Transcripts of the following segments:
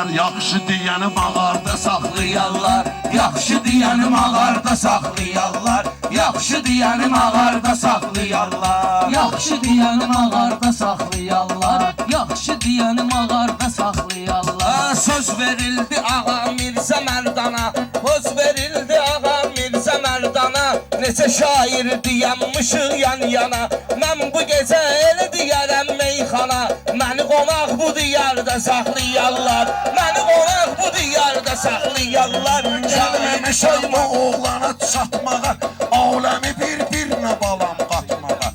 saxlayarlar, yaxşı deyəni mağarda saxlayarlar. Yaxşı deyəni mağarda saxlayarlar. Yaxşı deyəni mağarda saxlayarlar. Yaxşı deyəni mağarda saxlayarlar. Yaxşı deyəni mağarda saxlayarlar. Söz verildi ağa Mirzə Mərdana. Söz verildi ağa Mirzə Mərdana. Neçə şair deyəmmişik yan yana. Mən bu gecə elə deyərəm meyxana. Məni qonaq bu diyarda saxlayarlar. Məni qonaq bu diyarda saxlayarlar. Gəlməmişəm o oğlana çatmağa, aləmi bir-birinə balam qatmağa.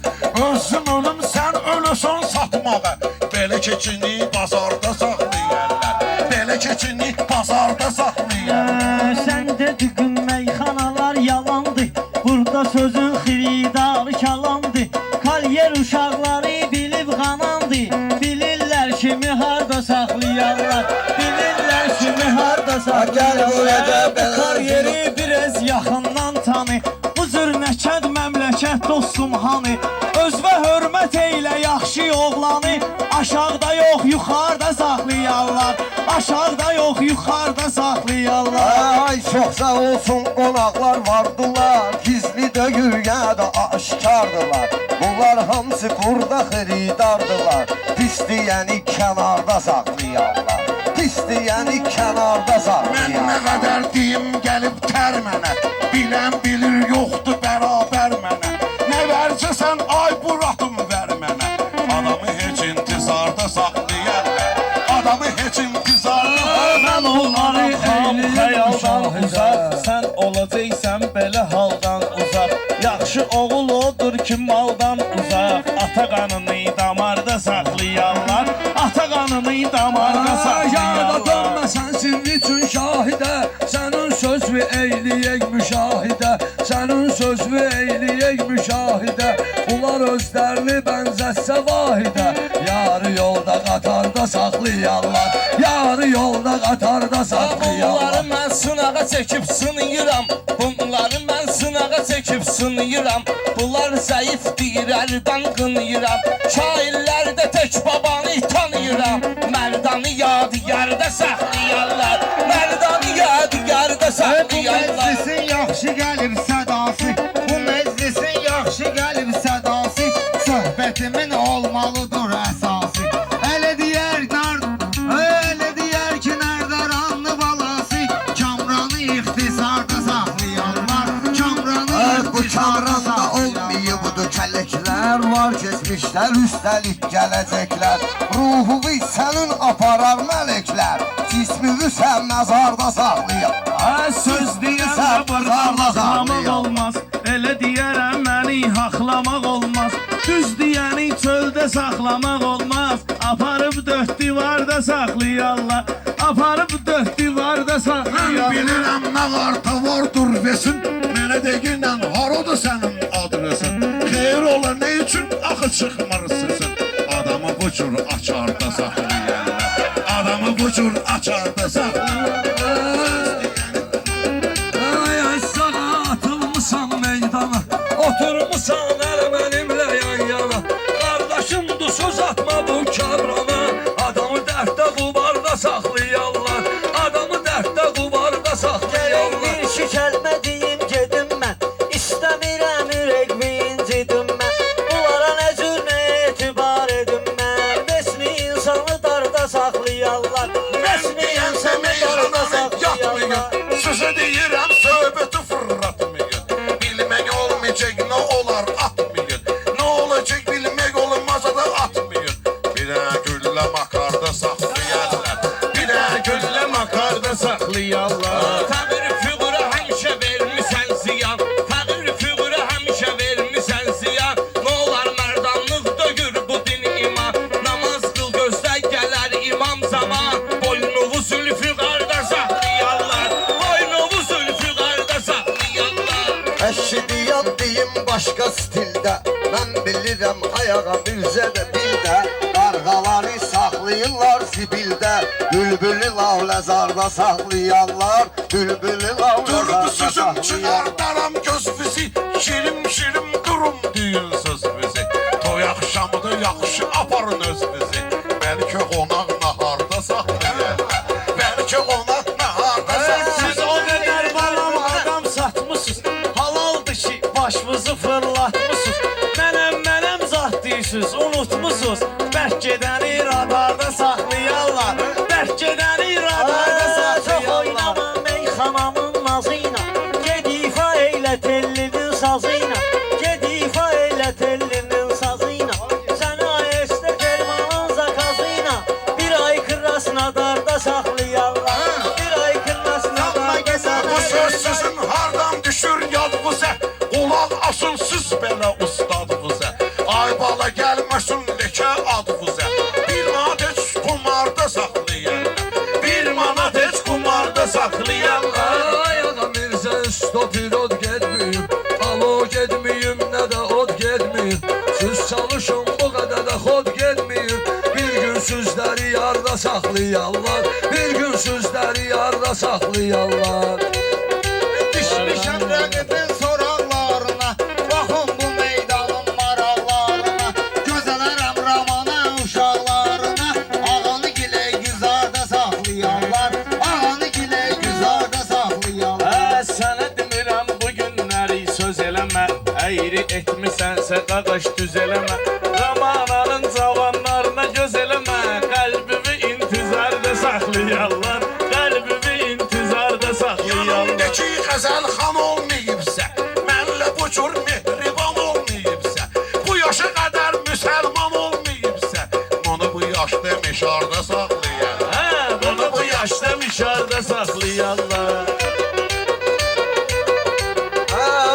Özün ölüm, sən ölüsən satmağa. Belə keçini bazarda saxlayarlar. Belə keçini bazarda saxlayarlar. Sən dediğin meyxanalar yalandı. Burada sözün xiridarı kalandı. Kalyer uşaqları bilib qanandı. Bilirlər kimi harda saxlayarlar. Bilirlər kimi harda saxlayarlar. Karyeri biraz yaxından tanı. Bu cür nəkəd məmləkət dostum hanı. Özvə hörmət eylə yaxşı oğlanı. Aşağıda yox yuxarda saxlayarlar. Aşağıda yox yuxarda saxlayarlar. Ay çox sağ olsun qonaqlar vardılar. Gizli deyil ya da aşkardılar. Bunlar hamısı burada xiridardılar. Pis deyəni kənarda saxlayarlar. Pis deyəni kənarda Mən saxlayarlar. nə qədər deyim gəlib tər mənə. Bilən bilir yoxdur bərabər mənə. Nə vercəsən ay buratım ver mənə. Adamı heç intizarda saxlayarlar. Adamı heç intizarda Mən onları eyləyim xəyaldan uzaq. Sən olacaqsən belə haldan uzaq. Yaxşı oğul odur ki maldan uzaq. Ata qanını damarda saxlayarlar. Ata qanını damarda saxlayarlar. Dönmə sənsin üçün şahidə. Sənin sözü eyləyək müşahidə. Sənin sözü eyləyək müşahidə. Bunlar özlərini bənzətsə vahidə. Yarı yolda qatarda saxlayarlar. Yarı yolda qatarda saxlayarlar. Bunları mən sınağa çəkib sınıyıram. Bunları mən sınağa çəkib sınıyıram. Bunlar zəif dirərdən qınıyıram. Şairlərdə tək babanı tanıyıram. Mərdanı yadigarda saxlayarlar. Mərdanı yadigarda saxlayarlar. Məclisin yaxşı gəlir sədası. Bu məclisin yaxşı gəlir sədası. Söhbətimin olmalıdır əsası. Elə deyər ki, Nərdaranlı balası. Kamranı ixtisarda saxlayanlar. Kamranı bu kamranda olmayıbdır kələklər. Var keçmişlər, üstəlik gələcəklər. Ruhumu sənin aparar mələklər. Cismini sən məzarda saxlayarlar. Söz deyən burada saxlamaq olmaz. Elə deyərəm məni haqlamaq olmaz. Düz deyəni çöldə saxlamaq olmaz. Aparıb dörd divarda saxlayarlar. Aparıb dörd divarda Mən saxlayarlar. bilirəm nə qarta vardır vesin. Mənə deyinən harodur sənin adresin. Xeyir ola nə üçün axı çıxmır sesin. Adamı bu cür açarda saxlayarlar. Adamı bu cür açarda saxlayarlar. Ay sana atılmışsan meydana. Oturmuşsan elə mənimlə yan yana. Qardaşımdır söz atma bu kabrana. Adamı dərddə qubarda saxlayarlar. Adamı dərddə qubarda saxlayarlar. Bir iki kəlmə deyim gedim mən. İstəmirəm ürək incidim mən. Bunlara nə cür nə etibar edim mən. Besmi insanı darda saxlayarlar. Besmi insanı darda saxlayarlar. Sözü deyirəm söhbəti fırlatmayın. Bilmək olmayacaq nə olar atmayın. Nə olacaq bilmək olmaz da atmayın. Bir dənə güllə makarda saxlayarlar. Bir dənə güllə makarda saxlayarlar. Fəqir fiqura həmişə vermisən ziyan. Fəqir fiqura həmişə vermisən ziyan. Nə olar mərdanlıq döyür bu din iman. Namaz qıl gözdə gələr imam zaman. Boynuvu zülfü qarda saxlayarlar. Boynuvu zülfü qarda saxlayarlar. Əşidiyat deyim başqa stildə. Mən bilirəm ayağa Mirzədə bildə. Qarğaları saxlayırlar zibildə. Bülbülü lavləzarda saxlayarlar. Bülbülü Dur bu lavləzarda sözüm saxlayarlar. çıxardaram göz bizi. Şirim şirim durum deyin söz bizi. Toy axşamıdır yaxşı aparın öz bizi. Bəlkə qonaq naharda saxlayarlar. mezarda saxlayarlar. Bir ay kırmasına Bu söz sizin hardan düşür yadınıza. Qulaq asın siz belə ustadınıza. Ay bala gəlməsin lekə adınıza. Bir manat heç kumarda saxlayarlar. Bir manat heç kumarda saxlayarlar. Ay adam Mirzə stopirod getməyim. Alo getməyim, nə də od getməyim. Siz çalışın, bu qədər də xod getməyim. Bir gün sizləri yarda saxlayarlar. Bir gün sizləri yarda saxlayarlar. Düşmüşəm rəqibin soraqlarına, baxın bu meydanın maraqlarına. Gözələrəm Ramana uşaqlarına, ağanı gilə güzarda saxlayarlar. Ağanı gilə güzarda saxlayarlar. Sənə demirəm bu günləri söz eləmə. Əyri etmisənsə qaqaş düz eləmə. Ramananın cavanlarına göz eləmə. Qəlbimi intizarda saxlayarlar. Qəlbimi intizarda saxlayarlar. Yanımdaki Xəzəl xan olmayıbsə, mənlə bu cür mehriban olmayıbsə, bu yaşa qədər müsəlman olmayıbsə, onu bu yaşda mişarda saxlayarlar. Bunu bu yaşda mişarda saxlayarlar.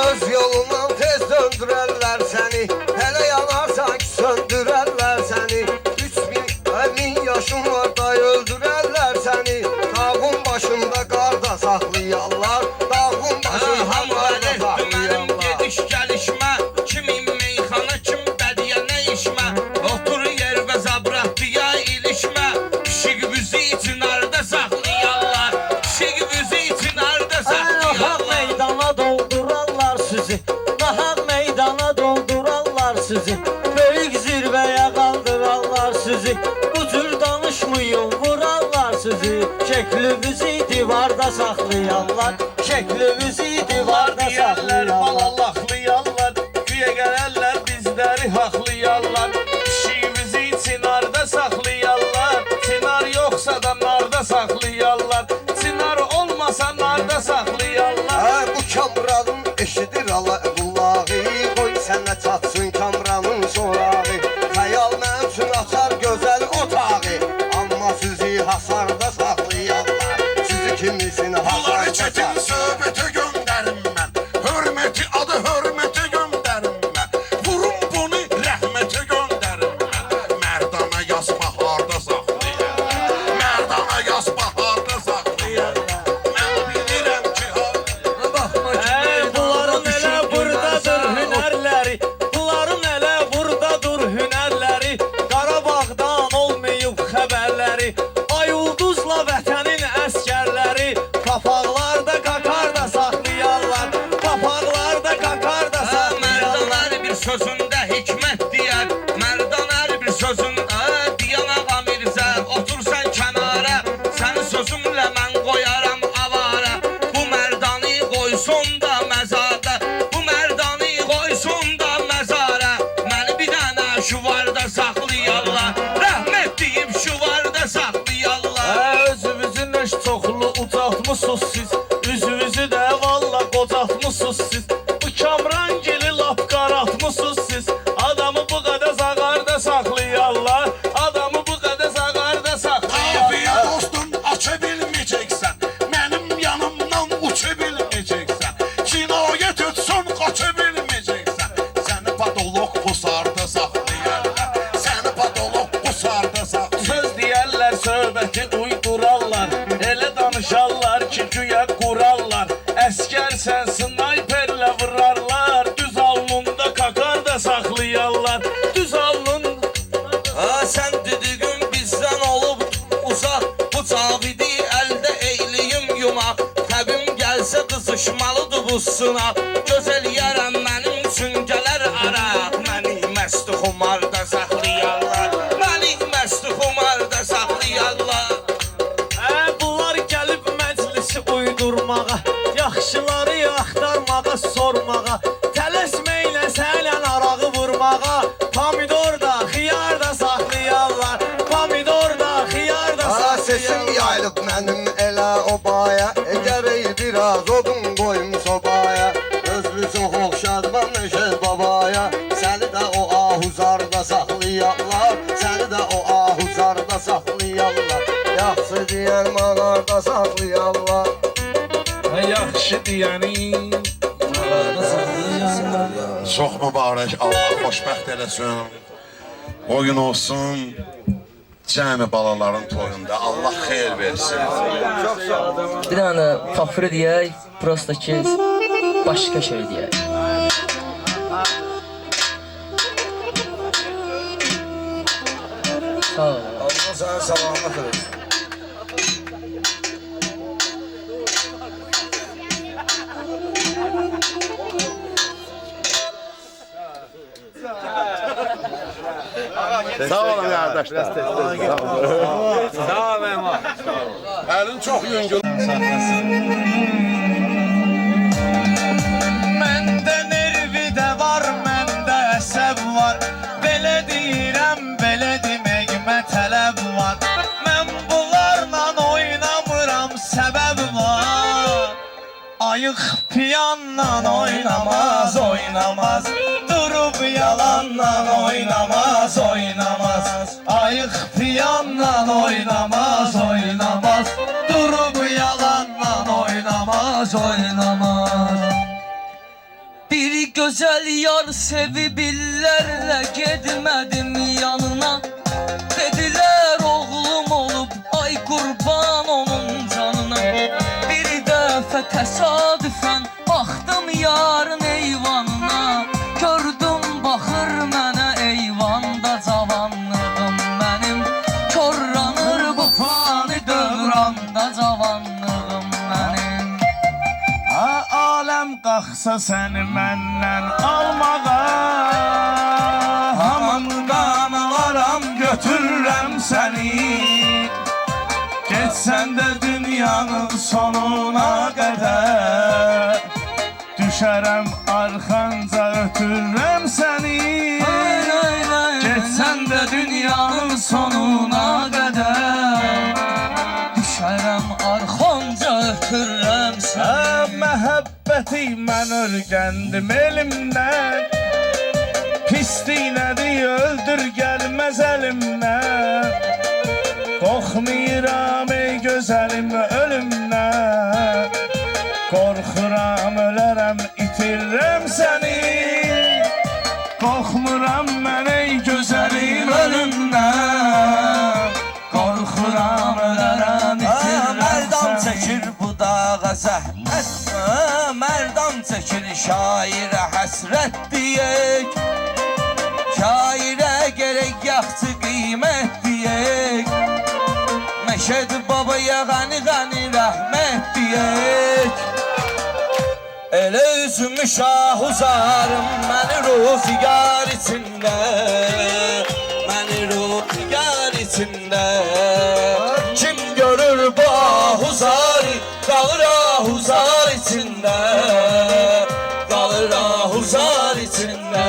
Öz yolundan tez döndürərlər səni. Hələ yanarsan ki söndürərlər səni. 3000 yaşın var da öldürərlər səni. Dağın başında qarda saxlayarlar. Dağın başında Hamı qarda əlifdir mənim saxlayarlar. gediş gəlişmə. Kimin meyxana, kim bədiyə nə işmə. Otur yer və zabratlıya ilişmə. Pişik bizi için arda saxlayarlar. Pişik bizi için arda Nahaq saxlayarlar. meydana doldurarlar sizi. Nahaq meydana doldurarlar sizi. Böyük zirvəyə qaldırarlar sizi. Bu cür danışmayın, vurarlar sizi. Şəklinizi divarda saxlayarlar. Şəklinizi divarda Deyərlər, saxlayarlar. balalaxlayarlar. Güyə gələrlər, bizləri haqlayarlar. Pişiyimizi çinarda saxlayarlar. Çinar yoxsa da narda saxlayarlar. Çinar olmasa narda saxlayarlar. Bu kamranın eşidir qulağı. Qoy sənə çatsın kamranın sorağı. Xəyal mənim üçün açar gözəl otağı. Amma sizi hasarda saxlayarlar. Sizi kimisin Bunları hasarda çetin saxlayarlar. söhbətə göndərim mən. Hörməti adı hörmətə göndərim mən. Vurun bunu rəhmətə göndərim mən. Mərdana yazma harda saxlayarlar. Mərdana yazma harda saxlayarlar. Mən bilirəm ki, Baxma ki, Bunların elə düşürdün buradadır sən. hünərləri. Bunların elə buradadır hünərləri. Qarabağdan olmayıb xəbərləri. Ay ulduzla vətənin əskərləri. Papaqlarda qaqar da saxlayarlar. Papaqlarda qaqar da Mərdan saxlayarlar. hər bir sözündə hikmət deyər. Mərdan hər bir sözündə deyən ağa Mirzə, otur sən kənara. Sənin sözümlə mən qoyaram avara. Bu mərdanı qoysun da məzarda. Bu mərdanı qoysun da məzara. Məni bir dənə şu varda saxlayarlar. Rəhmət deyib şu varda saxlayarlar. Özünüzü nöş çoxlu ucaltmısınız siz. Üzünüzü də valla qocaltmısınız siz. Bu Kamran gili lap qaraltmısınız siz. Adamı bu qədər zağarda saxlayarlar. Adamı bu qədər zağarda saxlayarlar. Afiyə dostum aça bilməyəcəksən. Mənim yanımdan uça bilməyəcəksən. Cinayət etsən qaça bilməyəcəksən. Səni patolog bu sarda saxlayarlar. Səni patolog bu sarda saxlayarlar. Söz deyərlər, söhbəti uydurarlar. Elə danışarlar ki, güya qurarlar. Əskərsən snayperlə vurarlar. Düz alnında kakar da saxlayarlar. Düz alnında. Sən düdüğün bizdən olub uzaq. Bu Cavidi əldə eyliyim yumaq. Təbim gəlsə qızışmalıdır bu sınaq. Gözəl yərəm mənim üçün gələr araq. Məni məst xumarda saxlayarlar. Məni məst xumarda saxlayarlar. Bunlar gəlib məclisi uydurmağa. Yaxşıları axtarmağa, sormağa. Tələsməklə sələn arağı vurmağa. Pomidor da, xiyar da saxlayarlar. Pomidor da, xiyar da Sesim saxlayarlar. yayılıb mənim elə obaya. Gərək biraz odun qoyum sobaya. Özlü çox oxşadmam Neşet babaya. Səni də o ahuzarda saxlayarlar. Səni də o ahuzarda saxlayarlar. Yaxşı deyil. deyən mağarda saxlayarlar. Yaxşı deyəni Çox mübarək, Allah xoşbəxt eləsin. Oyun olsun, cəmi balaların toyunda. Allah xeyir versin. Bir dənə fafırı deyək, prosta ki, başqa şey deyək. Sağ ol. Allah sənə salamat eləsin. Sağ olun qardaşlar. Sağ olun. Əlin çox yüngül. Məndə nervi də var, məndə əsəb var. Belə deyirəm, belə deməyimə tələb var. Mən bunlarla oynamıram, səbəb var. Ayıq piyanla oynamaz, oynamaz. Durub yalanla oynamaz, oynamaz. Ayıq piyanla oynamaz, oynamaz. Durub yalanla oynamaz, oynamaz. Bir gözəl yar sevib illərlə getmədim yanına. Dedilər oğlum olub, ay qurban onun canına. Bir dəfə təsadüfən baxdım yarın eyvanına. Gördüm baxır mənə eyvanda cavanlığım mənim. Korlanır bu fani dövranda cavanlığım mənim. Aləm qalxsa səni məndən almağa, hamamdan alaram, götürürəm səni. Getsən də dünyanın sonuna qədər, düşərəm arxanca ötürürəm səni. Getsən də dünyanın sonuna qədər, Düşərəm arxonca ötürürəm səni. Məhəbbəti mən örgəndim elimdən. Pislik nədir, öldür gəlməz əlimdən. Qorxmuram ey gözəlim ölümdən. Qorxuram ölərəm, itirirəm səni. Qorxmuram mən ey gözəlim ölümdən. Qorxuram ölərəm, itirirəm Mərdan səni. çəkir bu dağa zəhmət. Mərdan çəkir şairə həsrət deyək. Şairə gərək yaxşı qiymət deyək. Məşəd babaya qani qani rəhmət deyək. Elə üzümü şah uzarım məni ruzigar içində. Məni ruzigar içində. Kim görür bu ahuzari, qalır ahuzar içində. Qalır ahuzar içində.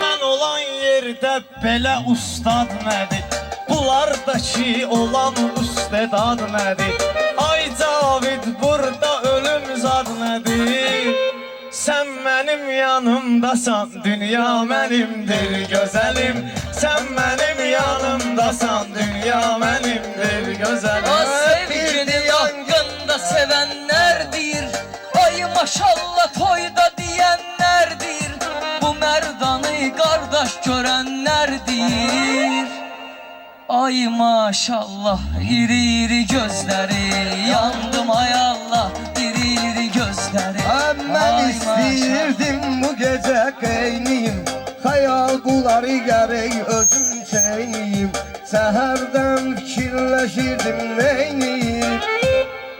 Mən olan yerdə belə ustad nədir? Bunlardakı olan üstedad nədir? Ay Cavid, burada ölüm zad nədir? Sən mənim yanımdasan, dünya mənimdir gözəlim. Sən mənim yanımdasan, dünya mənimdir gözəlim. O sevgini yangında sevənlərdir. Ay maşallah toyda deyənlərdir. Bu mərdanı qardaş görənlərdir. Ay maşallah iri gözləri. Yandım ay Allah iri gözləri. Mən istəyirdim bu gecə qeyniyim. Xəyal qulları gərək özüm çeyniyim. Səhərdən fikirləşirdim neyniyim.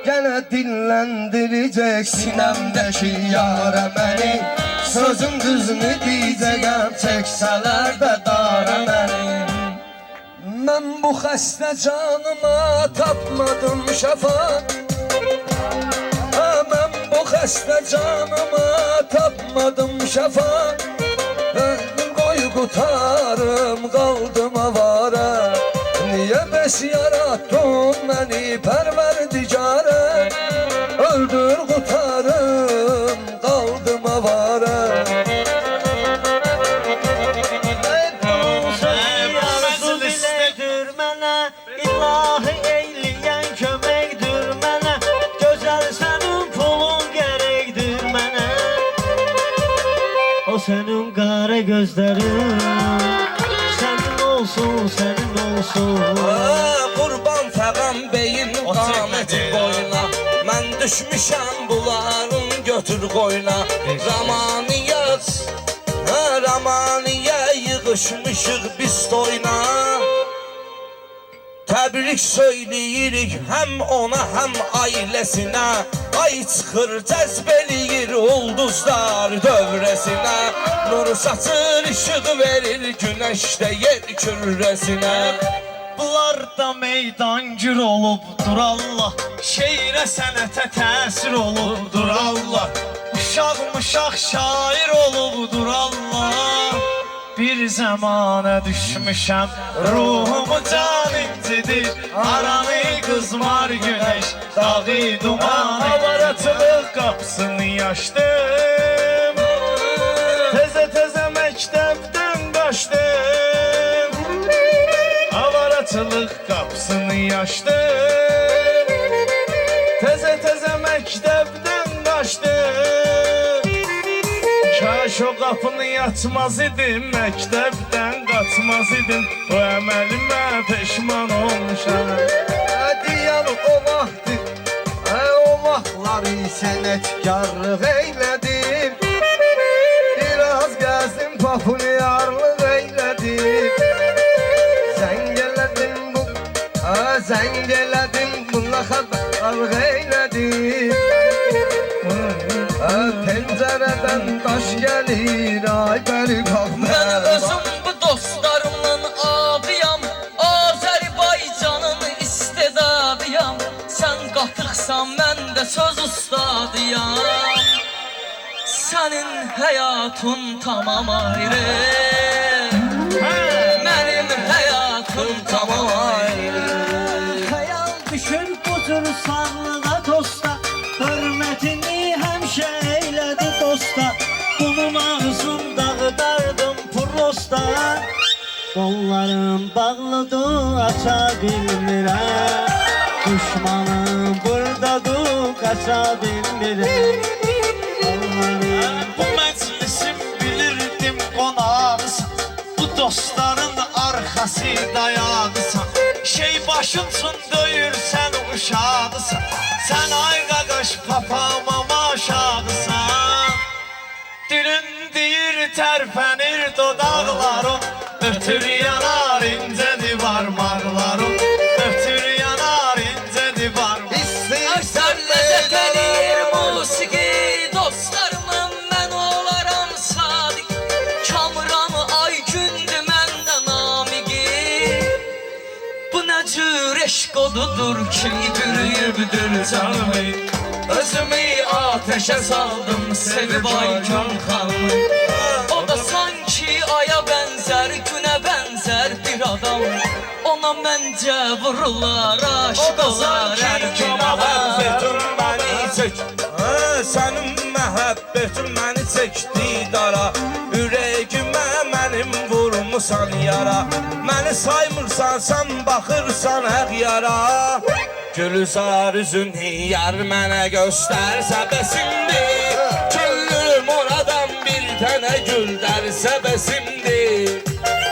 Gənə dinləndirəcək sinəmdəki yarə məni. Sözüm düzünü deyəcəyəm, çəksələr də dara məni. Mən bu xəstə canıma tapmadım şəfa. Mən bu xəstə canıma tapmadım şəfa. Qoy qutarım, qaldım avara. Niyə bəs yarattın məni pərverdigarə? Öldür qutarım, qaldım avara. Yazı bilədir mənə ilahi eyliyə gözlerim. Senin olsun, senin olsun. Qurban Fəqan beyin qaməti boyuna Mən düşmüşəm bunların götür qoyuna Ramaniyat, Ramaniyə yığışmışıq biz toyuna Təbrik söyləyirik həm ona həm ailəsinə Ay çıxır cəzb eləyir ulduzlar dövrəsinə Nur saçır işıq verir günəşdə yer kürrəsinə Bunlar da meydancır olubdur Allah. Şeirə sənətə təsir olubdur Allah. Uşaq şair olubdur Allah. Bir zamana düşmüşəm, ruhumu can incidir. Aranı qızmar güneş, dağı duman Avaratılıq qapısını yaşdım. Təzə məktəbdən qaçdım. Avaratılıq qapısını yaşdım. Təzə məktəbdən qaçdım. Kaş o qapını yatmaz idim, məktəbdən qaçmaz idim. Bu əməlimə peşman olmuşam. Deyən o vaxtı, o vaxtları sənətkarlıq eylədim. Biraz gəzdim, populyarlıq eylədim. Zəng elədim, bununla xəbərlıq eylədim. Pəncərədən daş gəlir, ay bəri qalxmaz. Mən özüm bu dostlarımın adıyam Azərbaycanın istedadıyam Sən qatıqsan, mən də söz ustadıyam Sənin həyatın tamam ayrı Mənim həyatım tamam ayrı Xəyal düşür bu cür sağlığa dosta. Hörmətini həmişə eylədi dosta. Bunun ağzında qıdardım prosta. Qollarım bağlıdır, aça bilmirəm. Düşmanım buradadır, qaça bilmirəm. Bu məclisim bilirdim qonağısan. Bu dostların arxası dayağısan. Şey başın üçün döyürsən uşağısan. Sən ay qaqaş papa mama aşağısan. Dilin deyir tərpənir dodaqlarım. Ötür yanar incə divarmarlarım. Ötür yanar incə divarmarlarım. Sən ləzzət eləyir musiqi Dostlarımın mən olaram sadiq Kamran ay gündür məndə namiqi Bu nə cür eşq odudur ki bürüyübdür canımı Özümü ateşə saldım sevib Aygün xanımı O da sanki aya bənzər, günə bənzər bir adam Ona məncə vurular, aşk olar hər gün məni çək. Sənin məhəbbətin məni çəkdi dara. Ürəyimə mənim vurmusan yara. Məni saymırsan, sən baxırsan əğyara. Gülzar üzünü yar mənə göstərsə bəsimdir Güllüm oradan bir tənə gül dərsə bəsimdir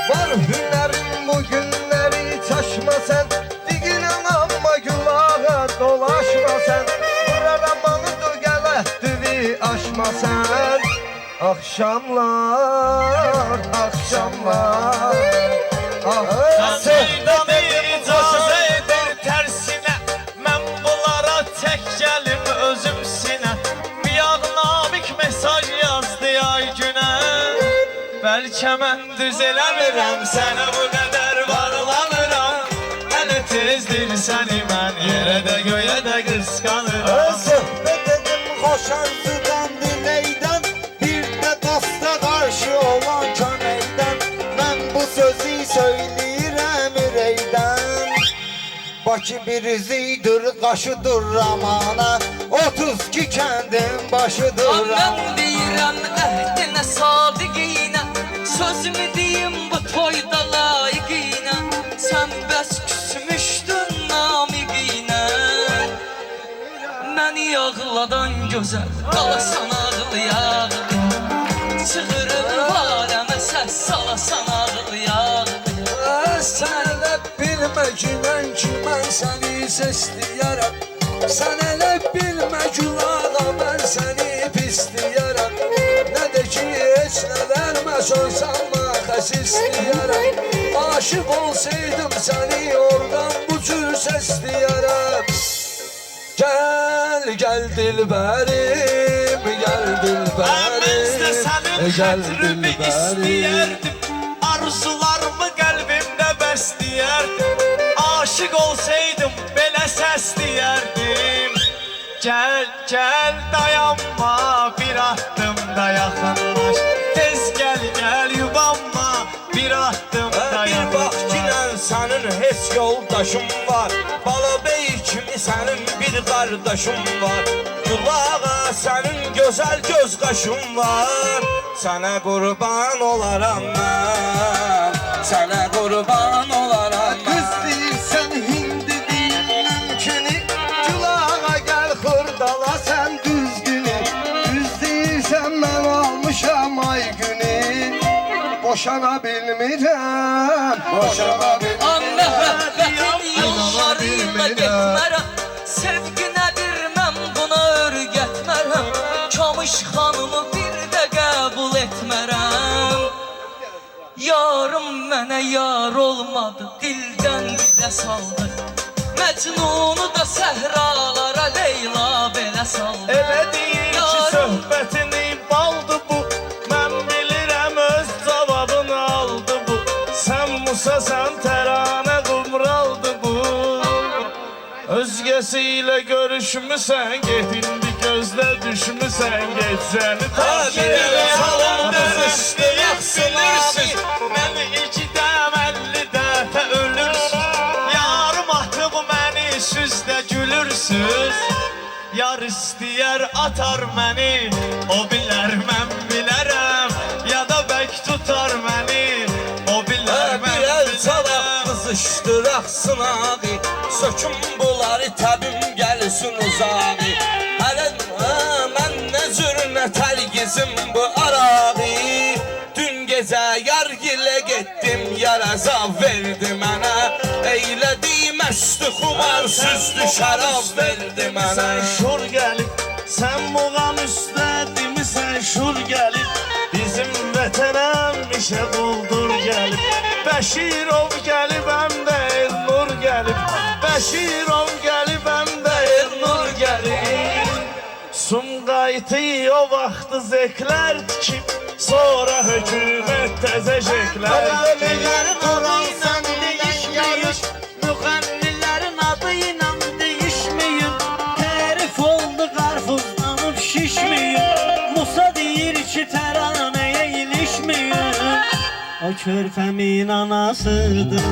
Var hünərin bu günləri çaşma sən. Diginə amma gülağa dolaşma sən. Burada manıdır gələtdiri aşma sən. Axşamlar, axşamlar. Sevdamı icazə edir tərsinə. Mən bunlara tək gəlim özüm sinə. Biyaq namik mesaj yazdı ay günə. Bəlkə mən düz eləmirəm sənə bu qədər varlanıram. Hələ tezdir səni mən yerə də göyə də qısqanıram. Söhbət edim xoş arzudan diləkdən Bir də dosta qarşı olan könəkdən Mən bu sözü söyləyirəm ürəkdən Bakı bir izidir, qaşıdır ramana 32 kəndin başıdır Mən ramana deyirəm əhdinə sadiqinə Sözümü deyim bu toyda layiqinə Sən bəs küsmüşdün namiqinə Məni ağladan gözəl qalasan ağlayaq Çığırır aləmə ginən ki mən səni sesləyərəm. Sən elə bilmə gülağa mən səni pisləyərəm. Nə də ki heç nə verməz olsanma xəs istəyərəm. Aşıq olsaydım səni oradan bu cür səsləyərəm. Gel gel dilberim, gel dilberim, gel dilberim. Arzularımı qəlbimdə bəsləyərdim. Aşıq olsaydım belə səsləyərdim. Gəl, gəl, dayanma, bir addım da yaxınlaş. Tez gəl, gəl, yubanma, bir addım da Bir yaxınlaş. bax ginən sənin heç yoldaşın var. Balabey kimi sənin bir qardaşın var. Qulağa sənin gözəl göz qaşın var. Sənə qurban olaram mən, sənə qurban olaram Qız mən. deyirsən hindi deyil mümkünü, Gülağa gəl xırdala sən düzgünü. Düz deyirsən mən almışam ay günü, boşana bilmirəm, boşana bilmirəm. Məhəbbətin yollarıyla getmərəm. Sevginə bir mən buna örgətmərəm. Kamış xanımı bir də qəbul etmərəm. Yarım mənə yar olmadı, dildən dilə saldı. Məcnunu da səhralara Leyla belə saldı. Elə deyir ki söhbətini baldı bu. Mən bilirəm öz cavabını aldı bu. Sən Musa sən təranə qumraldı bu. Özgəsiyle görüşmüsən get indi gözlə düşmüsən gecəni taşıyarım. Salonda bilirsiniz, Məni ikidən 50 dəfə ölürsüz. Yarım atıb məni süzdə gülürsüz. Yar istəyər atar məni, o bilər mən bilərəm. Ya da bək tutar məni, o bilər mən bir el çalaq bilərəm. qızışdıraq sınağı. Sökün bunları təbim gəlsin uzağı. Hələ mən nə cür nə tərgizim bu arağı. Dün gecə yar gilə getdim, yar əzab verdi mənə. Eylədi məstü xumar süzdü şərab verdi mənə. Sən şur gəlib, sən muğam üstədimisən şur gəlib. Bizim vətənəm işə quldur gəlib. Bəşirov gəlib həm də Elnur gəlib. Bəşirov gəlib həm də Elnur gəlib. Sumqayıtı o vaxtı zeklər tikib, sonra hökumət təzə jeklər tikib. Müğənnilərin adı ilə dəyişməyib. Müğənnilərin adı ilə dəyişməyib. Tərif oldu qarpuzlanıb şişməyib. Musa deyir ki təranəyə ilişməyib. O körpəmin anasıdır.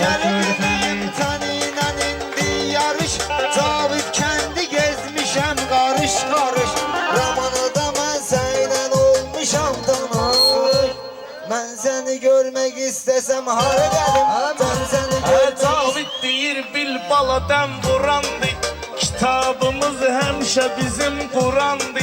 Gəlibim tanıyla indi yarış. Cavit kendi gezmişəm qarış qarış. Romanıda mən sənlə olmuşam tanış. Mən səni görmək istəsəm hara gəlim. Can səni görmək Cavid deyir bil baladan vurandı. Kitabımız həmişə bizim Qurandı.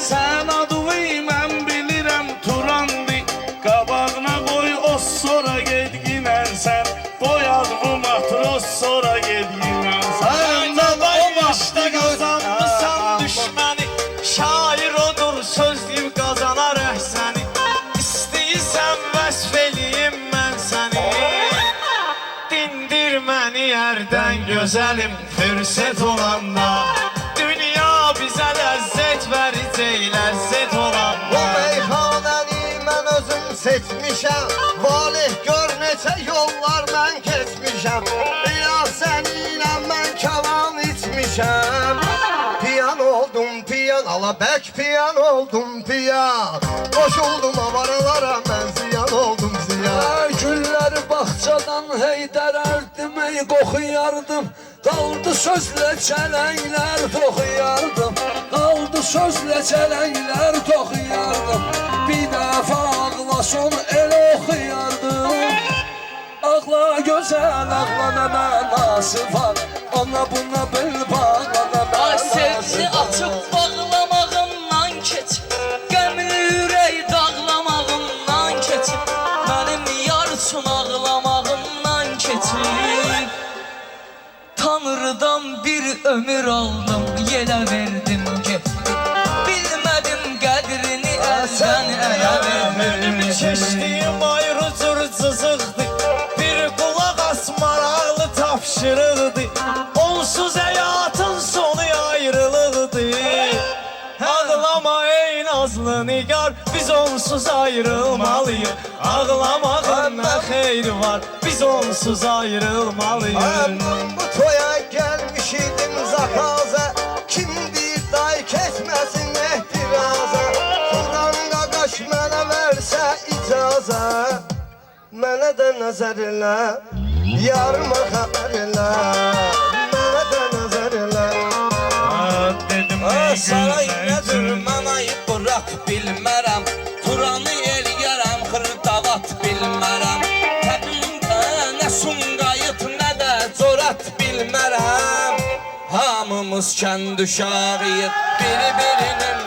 Sən adını mən bilirəm Turandı. Qabağına qoy o sonra gedginən sən. Boyad bu matros sonra gedginən sən. Sən də başda qazanmısan düşməni. Şair odur söz deyib qazanar əhsəni. İstəyirsən vəsf eləyim mən səni. Dindir məni yerdən gözəlim fürsət olanda. Dünya bizə ləzzət verəcək ləzzət Bu olanda. meyxanəni mən özüm seçmişəm. Valih gör neçə yollar mən keçmişəm. Biraz səninlə mən kalan içmişəm. Piyan oldum piyan, ala bək piyan oldum piyan. Qoşuldum avaralara mən ziyan oldum ziyan. Gülləri bağçadan heydərərdim, ey qoxuyardım. Qaldı sözlə çələnglər toxuyardım. Qaldı sözlə çələnglər toxuyardım. Bir dəfə ağlason el oxuyardım. Ağla gözəl, ağla nə mənası var. Ona buna bil bağla nə Ay mənası sevgi var. açıb bağlamağımdan keç. Qəmli ürək dağlamağımdan keçib. Mənim yar üçün ağlamağımdan Tanrıdan bir ömür aldım, yelə verdim getdi. Bilmədim qədrini əldən ələ verdim. Keçdiyim ayrı cür cızıqdı. Bir qulaq asmaraqlı tapşırıqdı. Onsuz həyatın sonu ayrılıqdı. Ağlama ey nazlı nigar, biz onsuz ayrılmalıyıq. Ağlamağın nə xeyri var, biz onsuz ayrılmalıyıq. Bu toya gelmiş idim zakaza. Kim deyir day kesmesin ehtiraza. Turan qaqaş mənə versə icaza. Mənə də nəzər elə, yarıma xəbər elə. Mənə də nəzər elə. Dedim Saray nədir mən ayıb bırak bilmərəm. Turanı eləyərəm, xırdavat bilmərəm. Təbimdə nə sumqayıt, nə də corat bilmərəm. Hamımız kənd uşağıyıq, biri-birinin